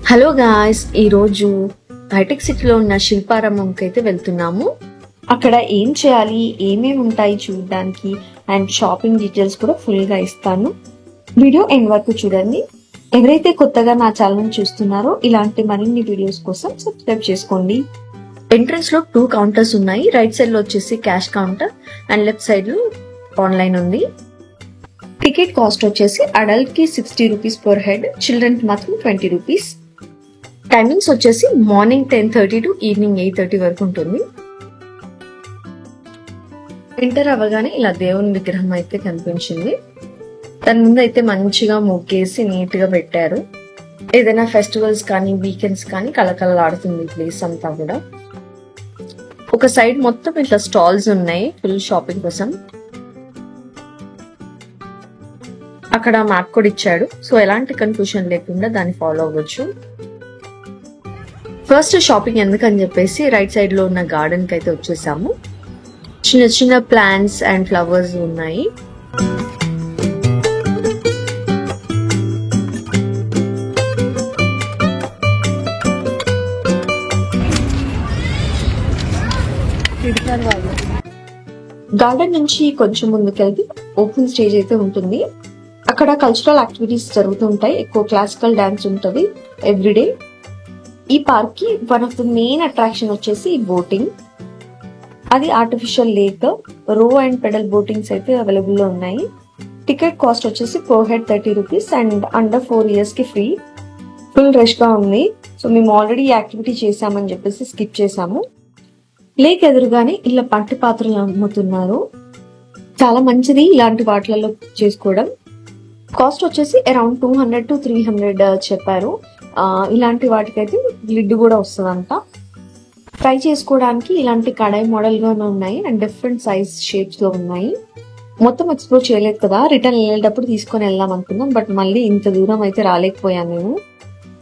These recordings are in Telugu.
హలో గాయ్స్, ఈరోజు హైటెక్ సిటీలో ఉన్న శిల్పారామంకి అయితే వెళ్తున్నాము. అక్కడ ఏం చేయాలి, ఏమేమి ఉంటాయి చూడడానికి అండ్ షాపింగ్ డీటెయిల్స్ కూడా ఫుల్ గా ఇస్తాను. వీడియో ఎండ్ వరకు చూడండి. ఎవరైతే కొత్తగా నా ఛానల్ చూస్తున్నారో ఇలాంటి మరిన్ని వీడియోస్ కోసం సబ్స్క్రైబ్ చేసుకోండి. ఎంట్రన్స్ లో 2 కౌంటర్స్ ఉన్నాయి. రైట్ సైడ్ లో వచ్చేసి cash counter and left side లో ఆన్లైన్ ఉంది. టికెట్ కాస్ట్ వచ్చేసి అడల్ట్ కి 60 రూపీస్ పర్ హెడ్, చిల్డ్రన్ కి మాత్రం 20 రూపీస్. టైమింగ్స్ వచ్చేసి మార్నింగ్ 10:30 టు ఈవినింగ్ 8:30 వరకు ఉంటుంది. ఎంటర్ అవ్వగానే ఇలా దేవుని విగ్రహం అయితే కనిపించింది. దాని ముందు అయితే మంచిగా ముగ్గేసి నీట్ గా పెట్టారు. ఏదైనా ఫెస్టివల్స్ కానీ వీకెండ్స్ కానీ కలకలలాడుతుంది ప్లేస్ అంతా కూడా. ఒక సైడ్ మొత్తం ఇట్లా స్టాల్స్ ఉన్నాయి ఫుల్ షాపింగ్ కోసం. అక్కడ మ్యాప్ కూడా ఇచ్చాడు, సో ఎలాంటి కన్ఫ్యూజన్ లేకుండా దాన్ని ఫాలో అవ్వచ్చు. ఫస్ట్ షాపింగ్ ఎందుకని చెప్పేసి రైట్ సైడ్ లో ఉన్న గార్డెన్ కి అయితే వచ్చేసాము. చిన్న చిన్న ప్లాంట్స్ అండ్ ఫ్లవర్స్ ఉన్నాయి. గార్డెన్ నుంచి కొంచెం ముందుకెళ్తే ఓపెన్ స్టేజ్ అయితే ఉంటుంది. అక్కడ కల్చరల్ యాక్టివిటీస్ జరుగుతుంటాయి. ఎక్కువ క్లాసికల్ డాన్స్ ఉంటుంది ఎవ్రీడే. ఈ పార్క్ కి one of the main attraction వచ్చేసి బోటింగ్. అది ఆర్టిఫిషియల్ లేక్, రో అండ్ పెడల్ బోటింగ్స్ అయితే అవైలబుల్ లో ఉన్నాయి. టికెట్ కాస్ట్ వచ్చేసి per head 30 rupees and under 4 years కి ఫ్రీ. ఫుల్ రష్ గా ఉంది, సో మేము ఆల్రెడీ యాక్టివిటీ చేసామని చెప్పేసి స్కిప్ చేసాము. లేక్ ఎదురుగానే ఇలా పంటి పాత్రలు అమ్ముతున్నారు. చాలా మంచిది ఇలాంటి వాటిలలో చేసుకోవడం. కాస్ట్ వచ్చేసి అరౌండ్ 200 to 300 చెప్పారు. ఇలాంటి వాటికైతే లిడ్ కూడా వస్తుందంట. ట్రై చేసుకోవడానికి ఇలాంటి కడాయి మోడల్ గా ఉన్నాయి అండ్ డిఫరెంట్ సైజ్ షేప్స్ లో ఉన్నాయి. మొత్తం ఎక్స్ప్లోర్ చేయలేదు కదా, రిటర్న్ వెళ్ళేటప్పుడు తీసుకొని వెళ్దాం అనుకున్నాం, బట్ మళ్ళీ ఇంత దూరం అయితే రాలేకపోయాను నేను.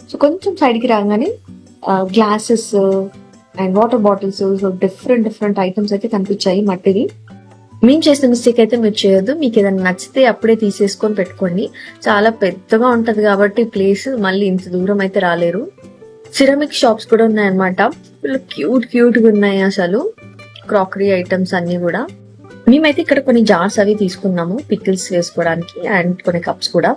సో కొంచెం సైడ్ కి రాగానే glasses and water bottles, different items అయితే కనిపించాయి మట్టివి. మేము చేసిన మిస్టేక్ అయితే మీరు చేయొద్దు. మీకు ఏదైనా నచ్చితే అప్పుడే తీసేసుకొని పెట్టుకోండి. చాలా పెద్దగా ఉంటది కాబట్టి ప్లేస్, మళ్ళీ ఇంత దూరం అయితే రాలేరు. సిరమిక్ షాప్స్ కూడా ఉన్నాయన్నమాట. క్యూట్ గా ఉన్నాయి అసలు. క్రాకరీ ఐటమ్స్ అన్ని కూడా. మేమైతే ఇక్కడ కొన్ని జార్స్ అవి తీసుకున్నాము పికిల్స్ వేసుకోవడానికి అండ్ కొన్ని కప్స్ కూడా.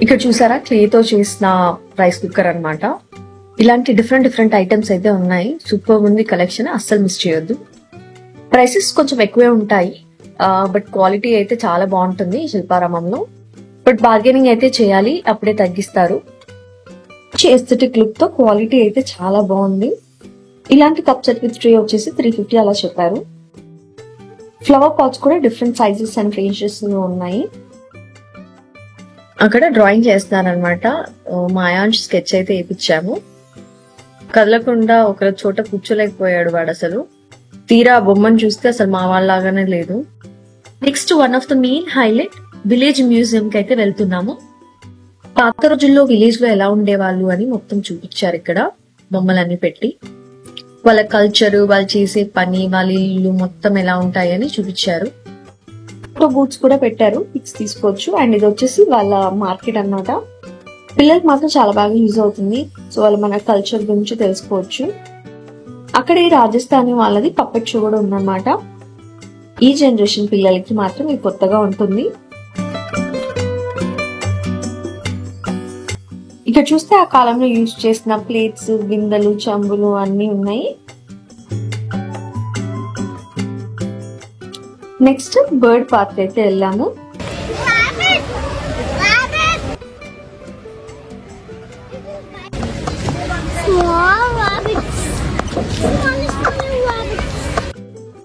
ఇక్కడ చూసారా, క్లేతో చేసిన రైస్ కుక్కర్ అన్నమాట. ఇలాంటి డిఫరెంట్ ఐటమ్స్ అయితే ఉన్నాయి. సూపర్ ఉంది కలెక్షన్, అస్సలు మిస్ చేయొద్దు. ప్రైసెస్ కొంచెం ఎక్కువే ఉంటాయి, బట్ క్వాలిటీ అయితే చాలా బాగుంటుంది శిల్పారామంలో. బట్ బార్గెనింగ్ అయితే చేయాలి, అప్పుడే తగ్గిస్తారు. ఎస్థెటిక్ లుక్ తో క్వాలిటీ అయితే చాలా బాగుంది. ఇలాంటి కప్ సెట్ విత్ ట్రే వచ్చేసి 350 అలా చెప్పారు. ఫ్లవర్ పాట్స్ కూడా డిఫరెంట్ సైజెస్ అండ్ రేంజెస్ ఉన్నాయి. అక్కడ డ్రాయింగ్ చేస్తున్నారనమాట. మాయాంష్ స్కెచ్ అయితే వేయించాము. కదలకుండా ఒక చోట కూర్చోలేకపోయాడు వాడు అసలు. తీరా బొమ్మను చూస్తే అసలు మా వాళ్ళలాగానే లేదు. Next one of the main highlight village museum కి అయితే వెళ్తున్నాము. పాత రోజుల్లో విలేజ్ లో ఎలా ఉండేవాళ్ళు అని మొత్తం చూపించారు ఇక్కడ బొమ్మలన్నీ పెట్టి. వాళ్ళ కల్చర్, వాళ్ళు చేసే పని, వాళ్ళ ఇల్లు మొత్తం ఎలా ఉంటాయని చూపించారు. బూట్స్ కూడా పెట్టారు, పిక్స్ తీసుకోవచ్చు. అండ్ ఇది వచ్చేసి వాళ్ళ మార్కెట్ అన్నమాట. పిల్లలకి మాత్రం చాలా బాగా యూజ్ అవుతుంది. సో వాళ్ళు మన కల్చర్ గురించి తెలుసుకోవచ్చు. అక్కడ ఈ రాజస్థానీ వాళ్ళది పప్పెట్ షో కూడా ఉందన్నమాట. ఈ జనరేషన్ పిల్లలకి మాత్రం ఇది కొత్తగా ఉంటుంది. ఇక్కడ చూస్తే ఆ కాలంలో యూజ్ చేసిన ప్లేట్స్, బిందెలు, చెంబులు అన్ని ఉన్నాయి. నెక్స్ట్ బర్డ్ పార్క్ అయితే వెళ్ళాము.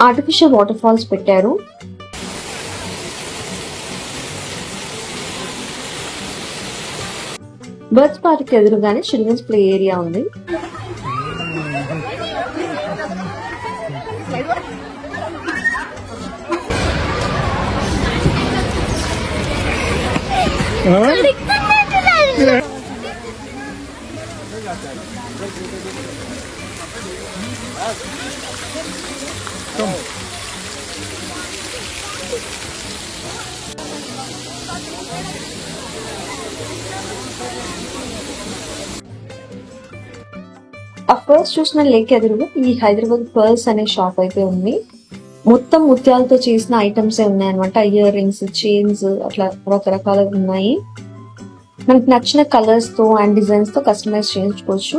ఆర్టిఫిషియల్ వాటర్ ఫాల్స్ పెట్టారు. బర్డ్స్ పార్క్ ఎదురుగానే చిల్డ్రన్స్ ప్లే ఏరియా ఉంది. ఫస్ట్ చూసిన లేక్ ఎదురుగా ఈ హైదరాబాద్ పర్ల్స్ అనే షాప్ అయితే ఉంది. మొత్తం ముత్యాలతో చేసిన ఐటమ్స్ ఉన్నాయి అనమాట. ఇయర్ రింగ్స్, చైన్స్, అట్లా రకరకాలు ఉన్నాయి. మనకి నచ్చిన కలర్స్ తో అండ్ డిజైన్స్ తో కస్టమైజ్ చేయించుకోవచ్చు.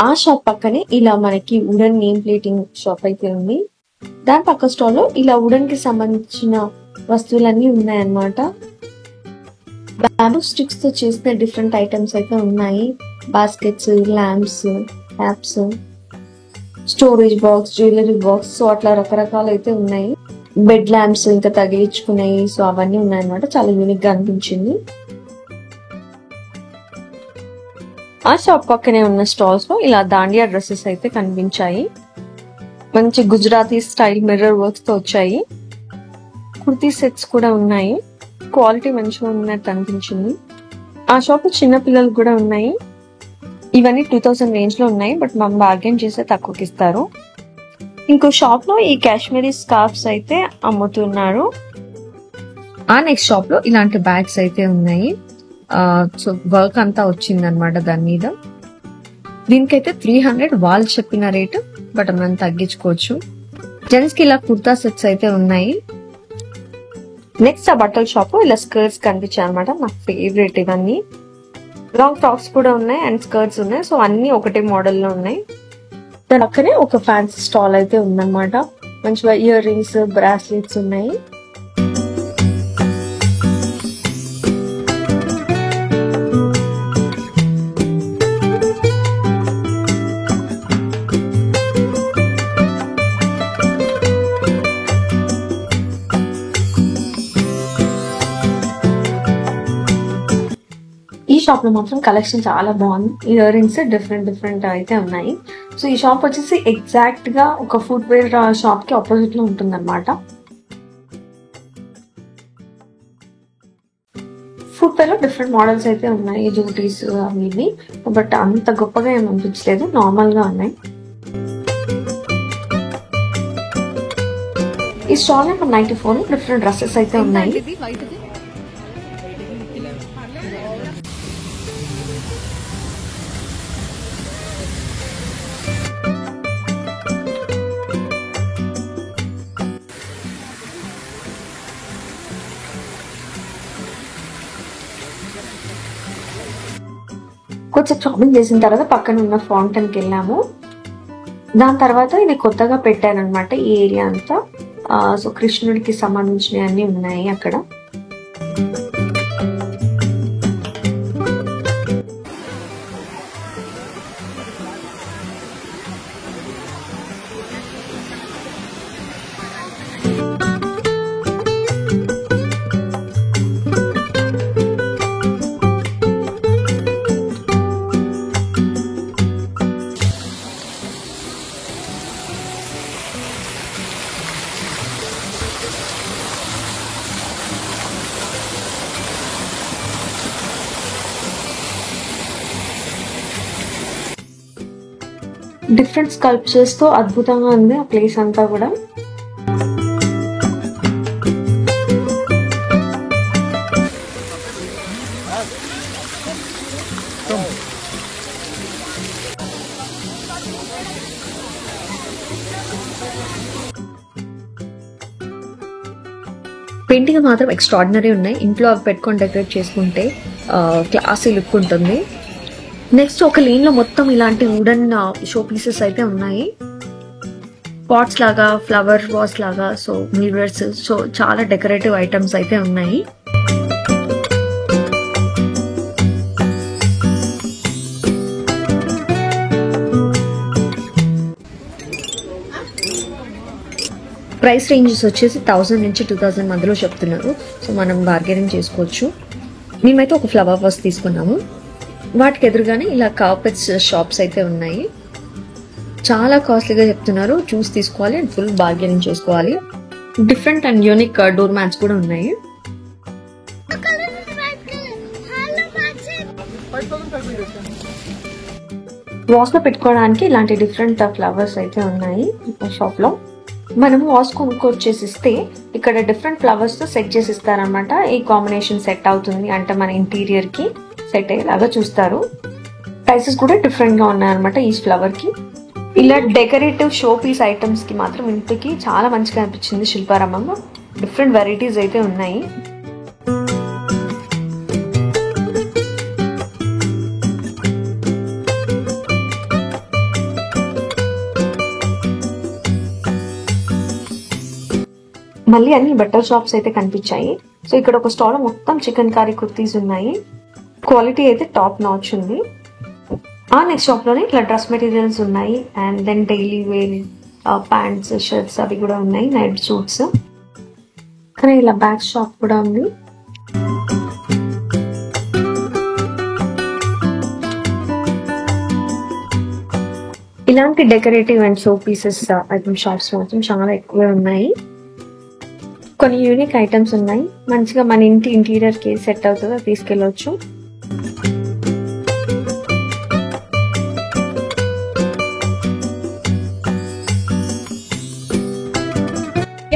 ఆ షాప్ పక్కనే ఇలా మనకి వుడెన్ నేమ్ ప్లేటింగ్ షాప్ అయితే ఉంది. దాని పక్క స్టాల్ లో ఇలా వుడెన్ కి సంబంధించిన వస్తువులన్నీ ఉన్నాయన్నమాట. బ్యాంబూ స్టిక్స్ తో చేసిన డిఫరెంట్ ఐటమ్స్ అయితే ఉన్నాయి. Baskets, lamps, taps, storage box, jewellery box, so అట్లా రకరకాలు అయితే ఉన్నాయి. బెడ్ ల్యాంప్స్ ఇంకా తగిలించుకున్నాయి, సో అవన్నీ ఉన్నాయన్నమాట. చాలా యూనిక్ గా అనిపించింది. ఆ షాప్ పక్కనే ఉన్న స్టాల్స్ లో ఇలా దాండియా డ్రెస్సెస్ అయితే కనిపించాయి. మంచి గుజరాతీ స్టైల్ మిర్రర్ వర్క్స్ తో వచ్చాయి. కుర్తీ సెట్స్ కూడా ఉన్నాయి. క్వాలిటీ మంచిగా ఉన్నట్టు అనిపించింది. ఆ షాప్ చిన్న పిల్లలు కూడా ఉన్నాయి. ఇవన్నీ 2000 రేంజ్ లో ఉన్నాయి, బట్ మనం బార్గెన్ చేస్తే తక్కువకి ఇస్తారు. ఇంకో షాప్ లో ఈ కాశ్మీరీ స్కార్ఫ్స్ అయితే అమ్ముతున్నారు. ఆ నెక్స్ట్ షాప్ లో ఇలాంటి బ్యాగ్స్ అయితే ఉన్నాయి. సో వర్క్ అంతా వచ్చింది అనమాట దాని మీద. దీనికైతే 300 వాళ్ళు చెప్పిన రేటు, బట్ మనం తగ్గించుకోవచ్చు. జెంట్స్ కి ఇలా కుర్తా సెట్స్ అయితే ఉన్నాయి. నెక్స్ట్ ఆ బట్టల షాప్ ఇలా స్కర్ట్స్ కనిపించాయి అనమాట. నాకు ఫేవరెట్ ఇవన్నీ. లాంగ్ ఫ్రాక్స్ కూడా ఉన్నాయి అండ్ స్కర్ట్స్ ఉన్నాయి. సో అన్ని ఒకటే మోడల్ లో ఉన్నాయి. దాని పక్కనే ఒక ఫ్యాన్సీ స్టాల్ అయితే ఉందన్నమాట. మంచిగా ఇయర్ రింగ్స్, బ్రాస్లెట్స్ ఉన్నాయి. ఈ షాప్ లో మాత్రం కలెక్షన్ చాలా బాగుంది. ఇయర్ రింగ్స్ డిఫరెంట్ అయితే ఉన్నాయి. సో ఈ షాప్ వచ్చేసి ఎగ్జాక్ట్ గా ఒక ఫుట్ వేర్ షాప్ కి ఆపోజిట్ లో ఉంటుంది అనమాట. ఫుట్ వేర్ లో డిఫరెంట్ మోడల్స్ అయితే ఉన్నాయి, జూటీస్ అవి, బట్ అంత గొప్పగా ఏమి అనిపించలేదు, నార్మల్ గా ఉన్నాయి. ఈ స్టాల్ నెంబర్ 94 డిఫరెంట్ డ్రెస్సెస్ అయితే ఉన్నాయి. కొంచెం షాపింగ్ చేసిన తర్వాత పక్కన ఉన్న ఫౌంటైన్ కి వెళ్ళాము. దాని తర్వాత ఇది కొత్తగా పెట్టారనమాట ఈ ఏరియా అంతా. సో కృష్ణుడికి సంబంధించినవి అన్ని ఉన్నాయి అక్కడ. డిఫరెంట్ స్కల్ప్చర్స్ తో అద్భుతంగా ఉంది ఆ ప్లేస్ అంతా కూడా. పెయింటింగ్ మాత్రం ఎక్స్ట్రాడినరీ ఉన్నాయి. ఇంట్లో అవి పెట్టుకొని డెకరేట్ చేసుకుంటే క్లాసీ లుక్ ఉంటుంది. నెక్స్ట్ ఒక లేన్ లో మొత్తం ఇలాంటి వుడెన్ షో పీసెస్ అయితే ఉన్నాయి. పాట్స్ లాగా, ఫ్లవర్ వాస్ లాగా, సో మిర్రర్స్, సో చాలా డెకరేటివ్ ఐటమ్స్ అయితే ఉన్నాయి. ప్రైస్ రేంజెస్ వచ్చేసి 1000 నుంచి 2000 మధ్యలో చెప్తున్నారు. సో మనం బార్గెనింగ్ చేసుకోవచ్చు. మేమైతే ఒక ఫ్లవర్ వాస్ తీసుకున్నాము. వాటికి ఎదురుగానే ఇలా కార్పెట్స్ షాప్స్ అయితే ఉన్నాయి. చాలా కాస్ట్లీగా చెప్తున్నారు. చూసి తీసుకోవాలి అండ్ ఫుల్ బార్గెనింగ్ చేసుకోవాలి. Different and unique door mats కూడా ఉన్నాయి. వాస్ లో పెట్టుకోవడానికి ఇలాంటి డిఫరెంట్ ఫ్లవర్స్ అయితే ఉన్నాయి షాప్ లో. మనం వాస్ కొనుక్కొచ్చేసిస్తే ఇక్కడ డిఫరెంట్ ఫ్లవర్స్ తో సెట్ చేసి ఇస్తారనమాట. ఈ కాంబినేషన్ సెట్ అవుతుంది అంటే మన ఇంటీరియర్ కి సెట్ అయ్యేలాగా చూస్తారు. ప్రైసెస్ కూడా డిఫరెంట్ గా ఉన్నాయన్నమాట ఈ ఫ్లవర్ కి. ఇలా డెకరేటివ్ షో పీస్ ఐటమ్స్ కి మాత్రం ఇంటికి చాలా మంచిగా అనిపించింది శిల్పారామంలో. డిఫరెంట్ వెరైటీస్ అయితే ఉన్నాయి. మళ్ళీ అన్ని బట్టల షాప్స్ అయితే కనిపించాయి. సో ఇక్కడ ఒక స్టాల్ మొత్తం చికెన్ కర్రీ కుర్తీస్ ఉన్నాయి. క్వాలిటీ అయితే టాప్ నాచ్ ఉంది. ఆ నెక్స్ట్ షాప్ లోనే ఇట్లా డ్రెస్ మెటీరియల్స్ ఉన్నాయి. And then daily wear pants shirts అవి కూడా ఉన్నాయి, నైట్ సూట్స్. కానీ ఇలా బ్యాగ్ షాప్ కూడా ఉంది. ఇలాంటి decorative and show pieces item shops మాత్రం చాలా ఎక్కువే ఉన్నాయి. కొన్ని యూనిక్ ఐటమ్స్ ఉన్నాయి. మంచిగా మన ఇంటి ఇంటీరియర్ కి సెట్ అవుతుందో తీసుకెళ్ళవచ్చు.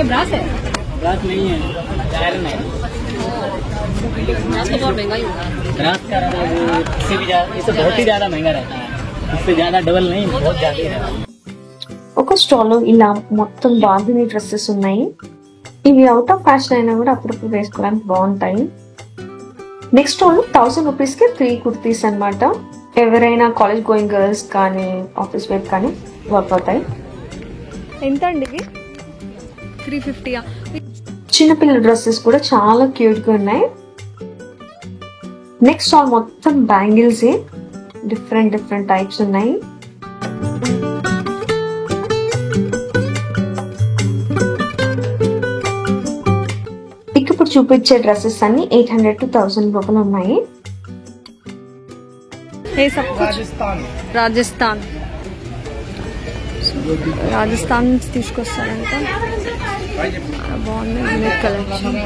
ब्रास है? ब्रास नहीं है, आयरन है। ब्रास तो बहुत महंगा ही होगा। ब्रास का इससे भी ज्यादा, इससे बहुत ही ज्यादा महंगा रहता है, इससे ज्यादा डबल नहीं, बहुत ज्यादा ही रहता है. ఒక స్టాల్ ఇలా మొత్తం బాందిని డ్రెస్సెస్ ఉన్నాయి. ఇవి అవుట్ ఆఫ్ ఫ్యాషన్ అయినా కూడా అప్పుడప్పుడు వేసుకోవడానికి బాగుంటాయి. నెక్స్ట్ స్టాల్ 1000 రూపీస్ కి 3 కుర్తీస్ అన్నమాట. ఎవరైనా కాలేజ్ గోయింగ్ గర్ల్స్ కానీ ఆఫీస్ వేర్ కానీ వర్క్ అవుతాయి. ఎంత అండి 350. చిన్నపిల్లల డ్రెస్సెస్ కూడా చాలా క్యూట్ గా ఉన్నాయి. నెక్స్ట్ స్టాల్ మొత్తం బ్యాంగిల్స్, డిఫరెంట్ డిఫరెంట్ టైప్స్ ఉన్నాయి. ఇప్పుడు చూపించే డ్రెస్సెస్ అన్ని 800 to 1000 రూపాయలు ఉన్నాయి. రాజస్థాన్ తీసుకొస్తారంట. బాగుంది యూనిక్ కలెక్షన్.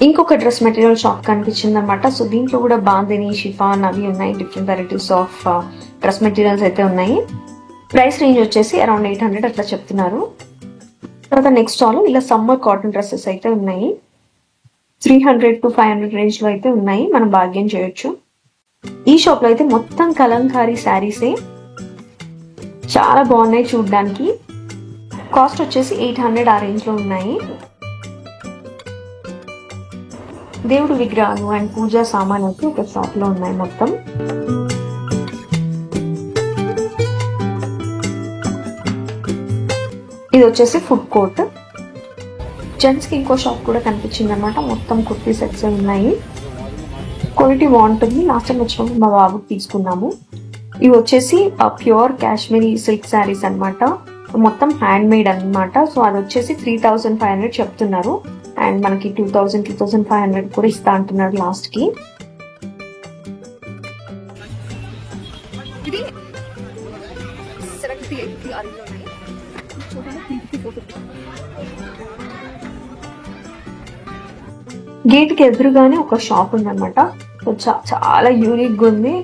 ఇంకొక డ్రెస్ మెటీరియల్ షాప్ కనిపించింది అనమాట. సో దీంట్లో కూడా బాందిని, షిఫాన్ అవి ఉన్నాయి. Different varieties of dress materials అయితే ఉన్నాయి. ప్రైస్ రేంజ్ వచ్చేసి అరౌండ్ 800 అట్లా చెప్తున్నారు. తర్వాత నెక్స్ట్ స్టాల్ ఇలా సమ్మర్ కాటన్ డ్రెస్సెస్ అయితే ఉన్నాయి. 300 to 500 రేంజ్ లో అయితే ఉన్నాయి. మనం బార్గెన్ చేయొచ్చు. ఈ షాప్ లో అయితే మొత్తం కలంకారీ శారీసే చాలా బాగున్నాయి చూడడానికి. కాస్ట్ వచ్చేసి 800 ఆ రేంజ్ లో ఉన్నాయి. దేవుడు విగ్రహాలు అండ్ పూజా సామాన్ అయితే ఒక షాప్ లో ఉన్నాయి మొత్తం. ఇది వచ్చేసి ఫుడ్ కోర్ట్. జెంట్స్ కి ఇంకో షాప్ కూడా కనిపించింది అనమాట. మొత్తం కుర్తీ సెట్స్ ఉన్నాయి. క్వాలిటీ బాగుంటుంది. లాస్ట్ టైం వచ్చినప్పుడు మా బాబుకి తీసుకున్నాము. ఇవి వచ్చేసి ప్యూర్ కాశ్మీరీ సిల్క్ శారీస్ అనమాట. మొత్తం హ్యాండ్ మేడ్ అనమాట. సో అది వచ్చేసి 3500 చెప్తున్నారు. అండ్ మనకి 2000, 2500 కూడా ఇస్తా అంటున్నారు లాస్ట్ కి. గేట్ కి ఎదురుగానే ఒక షాప్ ఉందన్నమాట. చాలా యూనిక్ గా ఉంది.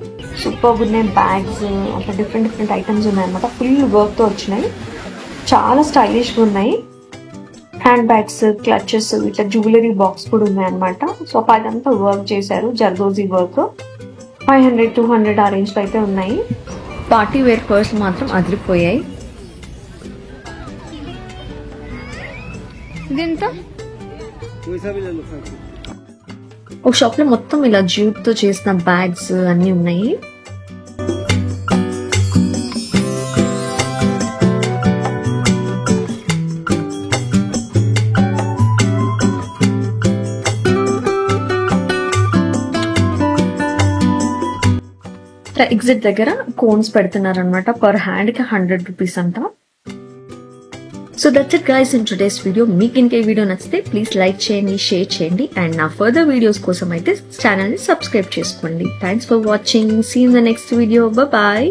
సూపర్ ఉన్నాయి. బ్యాగ్స్ అట్లా డిఫరెంట్ డిఫరెంట్ ఐటమ్స్ ఉన్నాయి అనమాట. ఫుల్ వర్క్ తో వచ్చినాయి. చాలా స్టైలిష్ గా ఉన్నాయి. హ్యాండ్ బ్యాగ్స్, క్లచెస్, ఇట్లా జ్యువెలరీ బాక్స్ కూడా ఉన్నాయి అనమాట. సో అదంతా వర్క్ చేశారు, జర్దోజీ వర్క్. 500, 200 ఆ రేంజ్ లో అయితే ఉన్నాయి. పార్టీ వేర్ పర్స్ మాత్రం అదిరిపోయాయి. ఒక షాప్ లో మొత్తం ఇలా జ్యూట్ తో చేసిన బ్యాగ్స్ అన్ని ఉన్నాయి. ఎగ్జిట్ దగ్గర కోన్స్ పెడుతున్నారు అనమాట. పర్ హ్యాండ్ కి 100 రూపీస్ అంట. So that's it guys in today's video. మీకు ఇంకే వీడియో నచ్చితే ప్లీజ్ లైక్ చేయండి, షేర్ చేయండి. అండ్ నా ఫర్దర్ వీడియోస్ కోసం అయితే ఛానల్ ని సబ్స్క్రైబ్ చేసుకోండి. Thanks for watching. See in the next video. Bye.